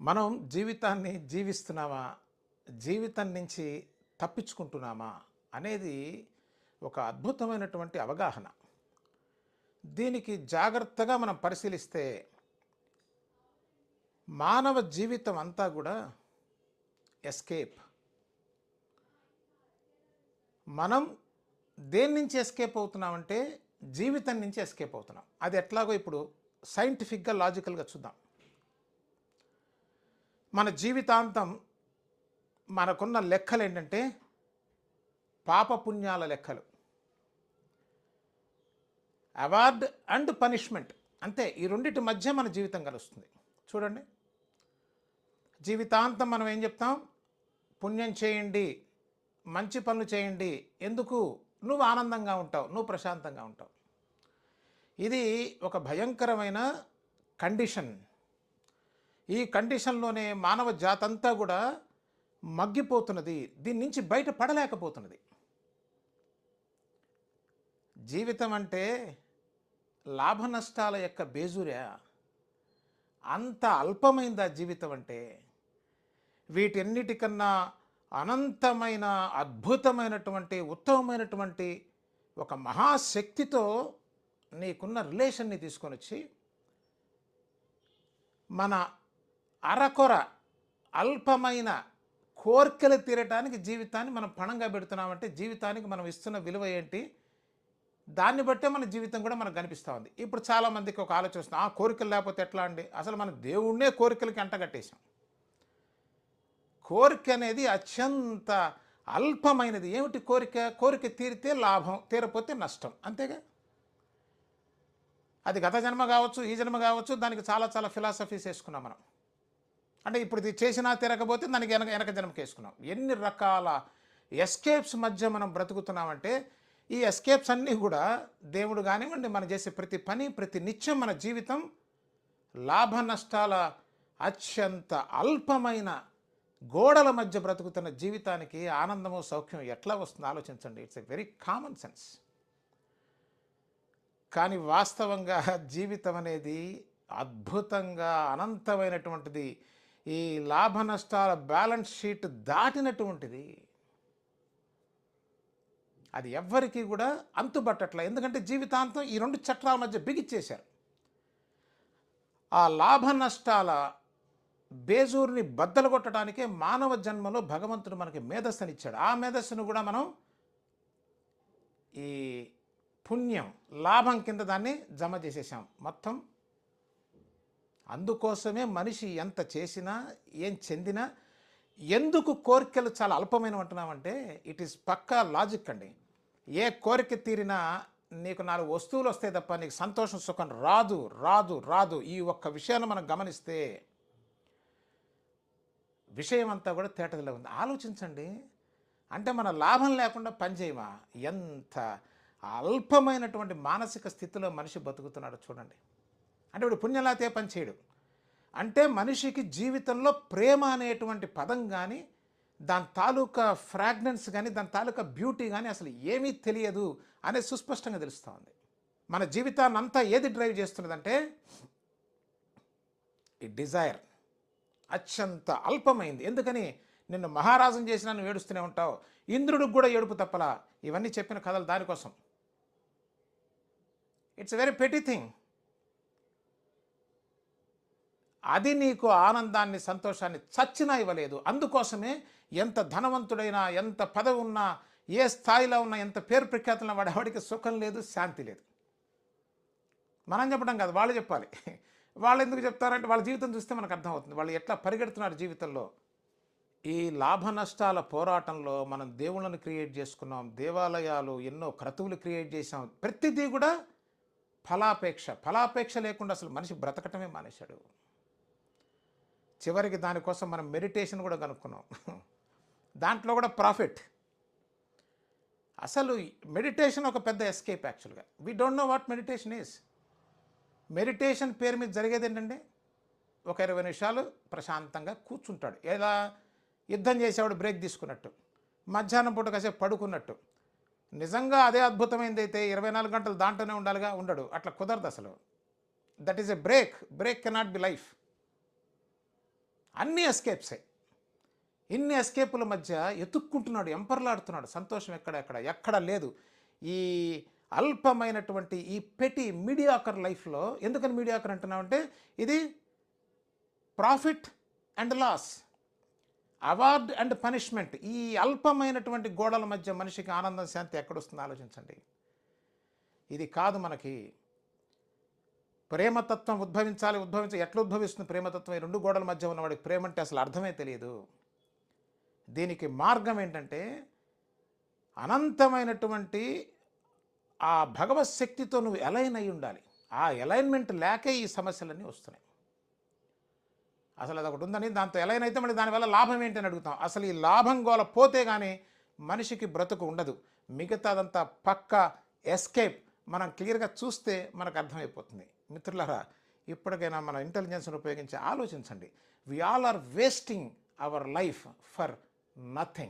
మనం జీవితాన్ని జీవిస్తున్నామా? జీవితం నుంచి తప్పించుకుంటున్నామా? అనేది ఒక అద్భుతమైనటువంటి అవగాహన. దీనికి జాగ్రత్తగా మనం పరిశీలిస్తే మానవ జీవితం అంతా కూడా ఎస్కేప్. మనం దేని నుంచి ఎస్కేప్ అవుతున్నామంటే జీవితం నుంచి ఎస్కేప్ అవుతున్నాం. అది ఎట్లాగో ఇప్పుడు సైంటిఫిక్గా లాజికల్గా చూద్దాం. మన జీవితాంతం మనకున్న లెక్కలు ఏంటంటే పాపపుణ్యాల లెక్కలు, అవార్డ్ అండ్ పనిష్మెంట్. అంతే, ఈ రెండింటి మధ్య మన జీవితం కలుస్తుంది. చూడండి, జీవితాంతం మనం ఏం చెప్తాం? పుణ్యం చేయండి, మంచి పనులు చేయండి. ఎందుకు? నువ్వు ఆనందంగా ఉంటావు, నువ్వు ప్రశాంతంగా ఉంటావు. ఇది ఒక భయంకరమైన కండిషన్. ఈ కండిషన్లోనే మానవ జాతంతా కూడా మగ్గిపోతున్నది, దీని నుంచి బయట పడలేకపోతున్నది. జీవితం అంటే లాభ నష్టాల యొక్క బేజురా? అంత అల్పమైందా జీవితం అంటే? వీటన్నిటికన్నా అనంతమైన, అద్భుతమైనటువంటి, ఉత్తమమైనటువంటి ఒక మహాశక్తితో నీకున్న రిలేషన్ని తీసుకొని వచ్చి మన అరకొర అల్పమైన కోర్కెలు తీరటానికి జీవితాన్ని మనం పణంగా పెడుతున్నామంటే జీవితానికి మనం ఇస్తున్న విలువ ఏంటి? దాన్ని బట్టే మన జీవితం కూడా మనకు కనిపిస్తూ ఉంది. ఇప్పుడు చాలామందికి ఒక ఆలోచన వస్తుంది, కోరికలు లేకపోతే ఎట్లా అండి? అసలు మన దేవుణ్ణే కోరికలకి అంటగట్టేశాం. కోరిక అనేది అత్యంత అల్పమైనది. ఏమిటి కోరిక? కోరిక తీరితే లాభం, తీరపోతే నష్టం, అంతేగా. అది గత జన్మ కావచ్చు, ఈ జన్మ కావచ్చు, దానికి చాలా చాలా ఫిలాసఫీస్ వేసుకున్నాం మనం. అంటే ఇప్పుడు ఇది చేసినా తీరకపోతే దానికి వెనక జన్మకి వేసుకున్నాం. ఎన్ని రకాల ఎస్కేప్స్ మధ్య మనం బ్రతుకుతున్నామంటే ఈ ఎస్కేప్స్ అన్నీ కూడా దేవుడు కానివ్వండి, మనం చేసే ప్రతి పని, ప్రతి నిత్యం మన జీవితం లాభ నష్టాల అత్యంత అల్పమైన గోడల మధ్య బ్రతుకుతున్న జీవితానికి ఆనందము, సౌఖ్యం ఎట్లా వస్తుందో ఆలోచించండి. It's a very common sense. కానీ వాస్తవంగా జీవితం అనేది అద్భుతంగా అనంతమైనటువంటిది. ఈ లాభ నష్టాల బ్యాలెన్స్ షీట్ దాటినటువంటిది. అది ఎవ్వరికీ కూడా అంతుబట్టట్ల. ఎందుకంటే జీవితాంతం ఈ రెండు చట్రాల మధ్య బిగిచ్చేశారు. ఆ లాభ నష్టాల బేజూరుని బద్దలు కొట్టడానికే మానవ జన్మలో భగవంతుడు మనకి మేధస్సునిచ్చాడు. ఆ మేధస్సును కూడా మనం ఈ పుణ్యం, లాభం కింద దాన్ని జమ చేసేసాం మొత్తం. అందుకోసమే మనిషి ఎంత చేసినా, ఏం చెందినా, ఎందుకు కోరికలు చాలా అల్పమైన అంటున్నామంటే ఇట్ ఈస్ పక్కా లాజిక్ అండి. ఏ కోరిక తీరినా నీకు 4 వస్తువులు వస్తాయి తప్ప నీకు సంతోషం, సుఖం రాదు రాదు రాదు. ఈ ఒక్క విషయాన్ని మనం గమనిస్తే విషయం అంతా కూడా తేటదిలో ఉంది. ఆలోచించండి. అంటే మన లాభం లేకుండా పనిచేయమా? ఎంత అల్పమైనటువంటి మానసిక స్థితిలో మనిషి బతుకుతున్నాడు చూడండి. అంటే ఇప్పుడు పుణ్యం లేతే పని చేయడు. అంటే మనిషికి జీవితంలో ప్రేమ అనేటువంటి పదం కానీ, దాని తాలూకా ఫ్రాగ్రెన్స్ కానీ, దాని తాలూకా బ్యూటీ కానీ అసలు ఏమీ తెలియదు అనేది సుస్పష్టంగా తెలుస్తూ ఉంది. మన జీవితాన్ని అంతా ఏది డ్రైవ్ చేస్తున్నదంటే ఈ డిజైర్. అత్యంత అల్పమైంది. ఎందుకని? నిన్ను మహారాజుని చేసినా నువ్వు ఏడుస్తూనే ఉంటావు. ఇంద్రుడికి కూడా ఏడుపు తప్పలా. ఇవన్నీ చెప్పిన కథలు దానికోసం. It's a very petty thing. అది నీకు ఆనందాన్ని, సంతోషాన్ని చచ్చినా ఇవ్వలేదు. అందుకోసమే ఎంత ధనవంతుడైనా, ఎంత పదవి ఉన్నా, ఏ స్థాయిలో ఉన్నా, ఎంత పేరు ప్రఖ్యాతున్న వాడికి సుఖం లేదు, శాంతి లేదు. మనం చెప్పడం కాదు, వాళ్ళు చెప్పాలి. వాళ్ళు ఎందుకు చెప్తారంటే వాళ్ళ జీవితం చూస్తే మనకు అర్థమవుతుంది వాళ్ళు ఎట్లా పరిగెడుతున్నారు జీవితంలో. ఈ లాభ నష్టాల పోరాటంలో మనం దేవుళ్ళను క్రియేట్ చేసుకున్నాం, దేవాలయాలు, ఎన్నో క్రతువులు క్రియేట్ చేసాం. ప్రతిదీ కూడా ఫలాపేక్ష లేకుండా అసలు మనిషి బ్రతకటమే మానేశాడు. చివరికి దానికోసం మనం మెడిటేషన్ కూడా కనుక్కున్నాం. దాంట్లో కూడా ప్రాఫిట్. అసలు మెడిటేషన్ ఒక పెద్ద ఎస్కేప్ యాక్చువల్గా. We don't know what meditation is. Meditation పేరు మీద జరిగేది ఏంటంటే ఒక 20 నిమిషాలు ప్రశాంతంగా కూర్చుంటాడు. ఎలా? యుద్ధం చేసేవాడు బ్రేక్ తీసుకున్నట్టు, మధ్యాహ్నం పూట కాసేపు పడుకున్నట్టు. నిజంగా అదే అద్భుతమైనది అయితే 24 గంటలు దాంట్లోనే ఉండాలిగా, ఉండడు. అట్లా కుదరదు అసలు. That is a break. Break cannot be life. అన్నీ ఎస్కేప్సే. ఇన్ని ఎస్కేపుల మధ్య ఎతుక్కుంటున్నాడు, ఎంపర్లాడుతున్నాడు. సంతోషం ఎక్కడ లేదు. ఈ అల్పమైనటువంటి ఈ పెటి మీడియాకర్ లైఫ్లో, ఎందుకని మీడియాకర్ అంటున్నామంటే ఇది profit and loss, award and punishment, ఈ అల్పమైనటువంటి గోడల మధ్య మనిషికి ఆనందం శాంతి ఎక్కడొస్తుందో ఆలోచించండి. ఇది కాదు మనకి. ప్రేమతత్వం ఉద్భవించాలి. ఎట్లా ఉద్భవిస్తుంది ప్రేమతత్వం? ఈ రెండు గోడల మధ్య ఉన్నవాడికి ప్రేమ అంటే అసలు అర్థమే తెలియదు. దీనికి మార్గం ఏంటంటే అనంతమైనటువంటి ఆ భగవత్ శక్తితో నువ్వు అలైన్ అయి ఉండాలి. ఆ అలైన్మెంట్ లేకే ఈ సమస్యలన్నీ వస్తున్నాయి. అసలు అది ఒకటి ఉందని దాంతో అలైన్ అయితే మళ్ళీ దానివల్ల లాభం ఏంటని అడుగుతాం. అసలు ఈ లాభం గోల పోతే కానీ మనిషికి బ్రతుకు ఉండదు. మిగతాదంతా పక్క ఎస్కేప్. మనం క్లియర్గా చూస్తే మనకు అర్థమైపోతుంది. మిత్రులారా, ఇప్పటికైనా మన ఇంటెలిజెన్స్ను ఉపయోగించి ఆలోచించండి. We all are wasting our life for nothing.